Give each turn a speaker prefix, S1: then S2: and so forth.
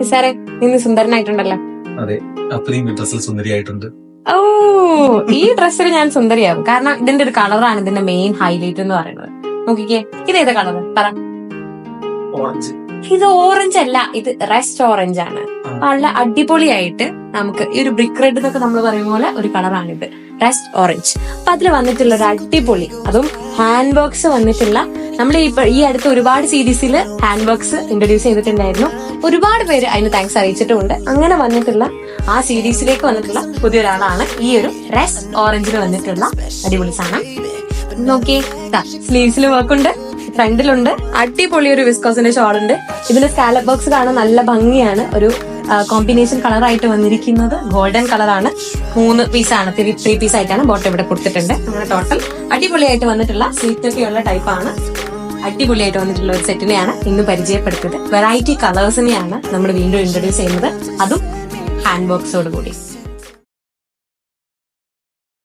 S1: നിസാറെ, ഇന്ന് സുന്ദരനായിട്ടുണ്ടല്ലോ.
S2: അതെ, അത്രയും ഡ്രസ്സിൽ സുന്ദരിയായിട്ടുണ്ട്.
S1: ഓ, ഈ ഡ്രസ്സിൽ ഞാൻ സുന്ദരിയാവും. കാരണം ഇതിന്റെ ഒരു കളറാണ് ഇതിന്റെ മെയിൻ ഹൈലൈറ്റ് എന്ന് പറയുന്നത്. നോക്കിക്കേ, ഇത് ഏതാ കളർ പറ.
S2: ഓറഞ്ച്.
S1: ഇത് ഓറഞ്ച് അല്ല, ഇത് റെസ്റ്റ് ഓറഞ്ച് ആണ്. നല്ല അടിപൊളിയായിട്ട് നമുക്ക് ഈ ഒരു ബ്രിക്ക് റെഡ് എന്നൊക്കെ നമ്മൾ പറയുന്ന പോലെ ഒരു കളറാണിത്, റെസ്റ്റ് ഓറഞ്ച്. അപ്പൊ അതിൽ വന്നിട്ടുള്ള ഒരു അടിപൊളി, അതും ഹാൻഡ് വർക്ക്സ് വന്നിട്ടുള്ള, നമ്മൾ ഈ അടുത്ത് ഒരുപാട് സീരീസിൽ ഹാൻഡ് വർക്ക്സ് ഇൻട്രൊഡ്യൂസ് ചെയ്തിട്ടുണ്ടായിരുന്നു. ഒരുപാട് പേര് അതിന് താങ്ക്സ് അറിയിച്ചിട്ടുമുണ്ട്. അങ്ങനെ വന്നിട്ടുള്ള ആ സീരീസിലേക്ക് വന്നിട്ടുള്ള പുതിയൊരാളാണ് ഈ ഒരു റെസ്റ്റ് ഓറഞ്ചിൽ വന്നിട്ടുള്ള അടിപൊളി സാധനം. നോക്കിയേ, സ്ലീവ്സിൽ വർക്കുണ്ട്, ഫ്രണ്ടിലുണ്ട്, അടിപൊളി ഒരു വിസ്കോസിന്റെ ഷോൾ ഉണ്ട്. ഇതിന്റെ സ്കാലപ്പ് ബോക്സ് കാണാൻ നല്ല ഭംഗിയാണ്. ഒരു കോമ്പിനേഷൻ കളറായിട്ട് വന്നിരിക്കുന്നത് ഗോൾഡൻ കളറാണ്. 3 പീസാണ്, 3 പീസ് ആയിട്ടാണ് ബോട്ടം ഇവിടെ കൊടുത്തിട്ടുണ്ട്. അങ്ങനെ ടോട്ടൽ അടിപൊളിയായിട്ട് വന്നിട്ടുള്ള സീറ്റൊക്കെയുള്ള ടൈപ്പാണ്. അടിപൊളിയായിട്ട് വന്നിട്ടുള്ള ഒരു സെറ്റിനെയാണ് ഇന്ന് പരിചയപ്പെടുത്തിയത്. വെറൈറ്റി കളേഴ്സിനെയാണ് നമ്മൾ വീണ്ടും ഇൻട്രൊഡ്യൂസ് ചെയ്യുന്നത്, അതും ഹാൻഡ് ബോക്സോട് കൂടി.